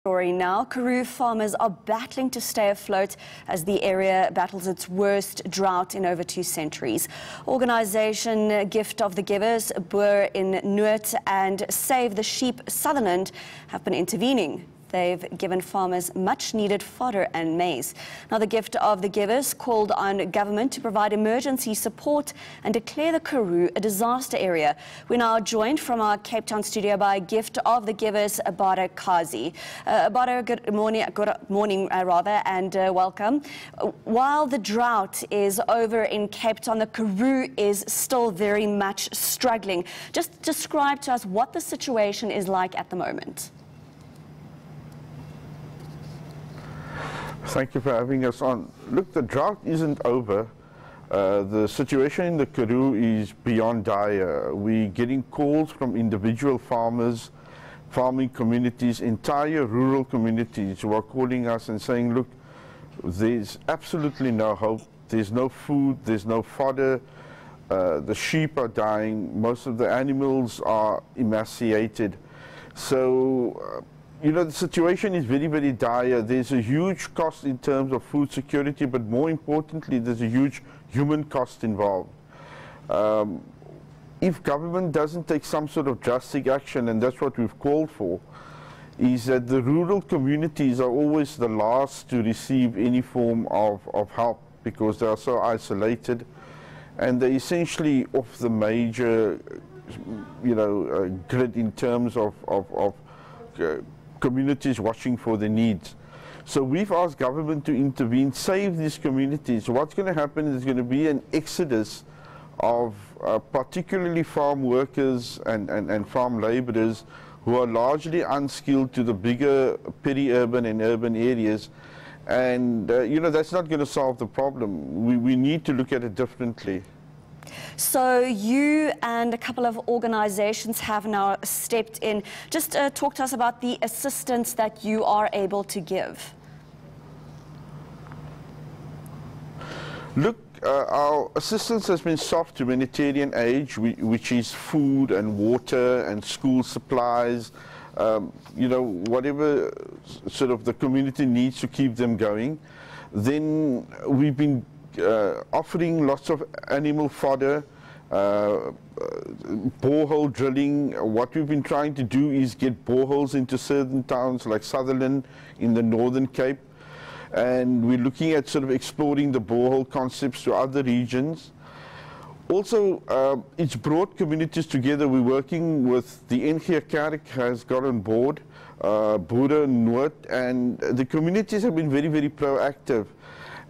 Story now. Karoo farmers are battling to stay afloat as the area battles its worst drought in over 2 centuries. Organisation Gift of the Givers, Boere in Nood and Save the Sheep Sutherland have been intervening. They've given farmers much-needed fodder and maize. Now, the Gift of the Givers called on government to provide emergency support and declare the Karoo a disaster area. We're now joined from our Cape Town studio by Gift of the Givers, Boere Kazi. Boere, good morning, and welcome. While the drought is over in Cape Town, the Karoo is still very much struggling. Just describe to us what the situation is like at the moment. Thank you for having us on. Look, the drought isn't over. The situation in the Karoo is beyond dire. We're getting calls from individual farmers, farming communities, entire rural communities who are calling us and saying, look, there's absolutely no hope. There's no food, there's no fodder. The sheep are dying. Most of the animals are emaciated. So, you know, the situation is very, very dire. There's a huge cost in terms of food security, but more importantly, there's a huge human cost involved. If government doesn't take some sort of drastic action, and that's what we've called for, is that the rural communities are always the last to receive any form of help because they are so isolated, and they're essentially off the major, grid in terms of communities watching for their needs. So we've asked government to intervene, save these communities. What's going to happen is there's going to be an exodus of particularly farm workers and farm laborers who are largely unskilled to the bigger peri-urban and urban areas. And, that's not going to solve the problem. We need to look at it differently. So you and a couple of organizations have now stepped in. Just talk to us about the assistance that you are able to give. Look, our assistance has been soft humanitarian aid, which is food and water and school supplies, whatever sort of the community needs to keep them going. Then we've been offering lots of animal fodder, borehole drilling. What we've been trying to do is get boreholes into certain towns like Sutherland in the Northern Cape, and we're looking at sort of exploring the borehole concepts to other regions. Also, it's brought communities together. We're working with the NG Kerk has got on board, Boere in Nood, and the communities have been very, very proactive.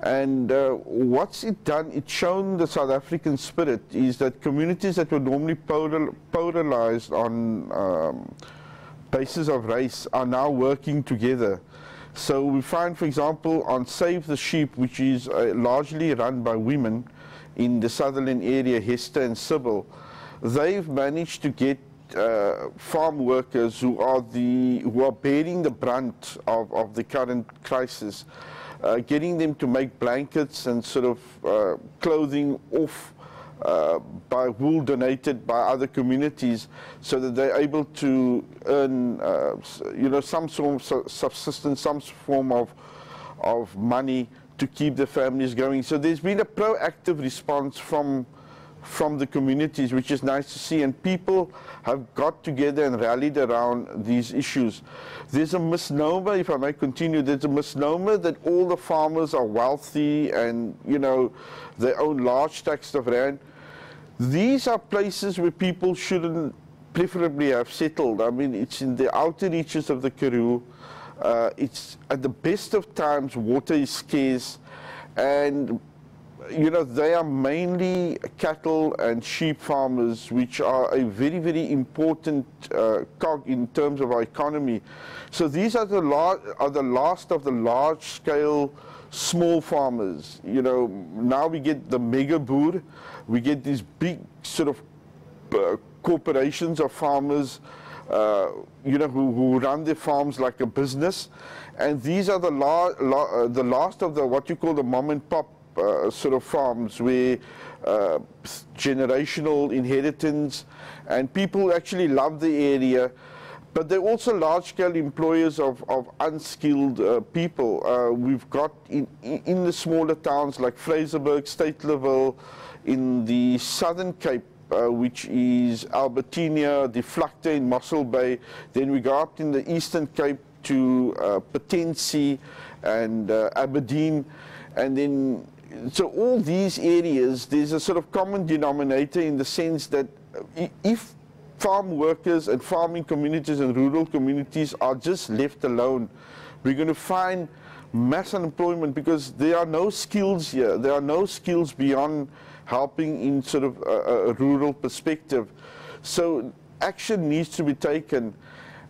And what's it done? It's shown the South African spirit is that communities that were normally polarized on basis of race are now working together. So we find, for example, on Save the Sheep, which is largely run by women in the Sutherland area, Hester and Sybil, they've managed to get farm workers who are bearing the brunt of the current crisis, getting them to make blankets and sort of clothing off by wool donated by other communities, so that they're able to earn, some sort of subsistence, some form of money to keep their families going. So there's been a proactive response from the communities, which is nice to see, and people have got together and rallied around these issues. There's a misnomer, if I may continue, there's a misnomer that all the farmers are wealthy and, they own large stacks of land. These are places where people shouldn't preferably have settled. I mean, it's in the outer reaches of the Karoo. It's at the best of times, water is scarce, and they are mainly cattle and sheep farmers, which are a very, very important cog in terms of our economy. So these are the last of the large-scale small farmers. Now we get the mega boer, we get these big sort of corporations of farmers, who run their farms like a business, and these are the last of the what you call the mom and pop sort of farms where generational inheritance, and people actually love the area. But they're also large-scale employers of unskilled people. We've got in the smaller towns like Fraserburg, Stateleville, in the Southern Cape, which is Albertina, Deflactor in Mossel Bay. Then we go up in the Eastern Cape to Potensi and Aberdeen. And then, so all these areas, there's a sort of common denominator in the sense that if farm workers and farming communities and rural communities are just left alone, we're going to find mass unemployment because there are no skills here. There are no skills beyond helping in sort of a rural perspective. So action needs to be taken.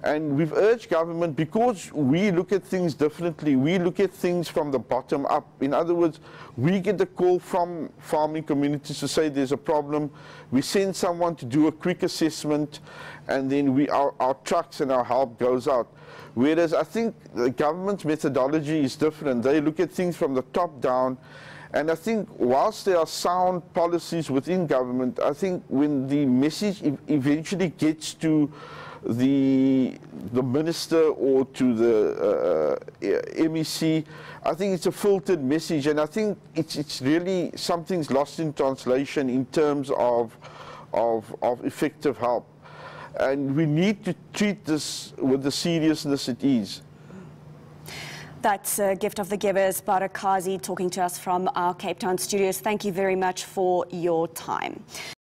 And we've urged government, because we look at things differently, we look at things from the bottom up. In other words, we get a call from farming communities to say there's a problem. We send someone to do a quick assessment, and then our trucks and our help goes out. Whereas I think the government's methodology is different. They look at things from the top down. And I think whilst there are sound policies within government, I think when the message eventually gets to the minister or to the MEC, I think it's a filtered message, and I think it's really something's lost in translation in terms of effective help. And we need to treat this with the seriousness it is. That's Gift of the Givers, Boere talking to us from our Cape Town studios. Thank you very much for your time.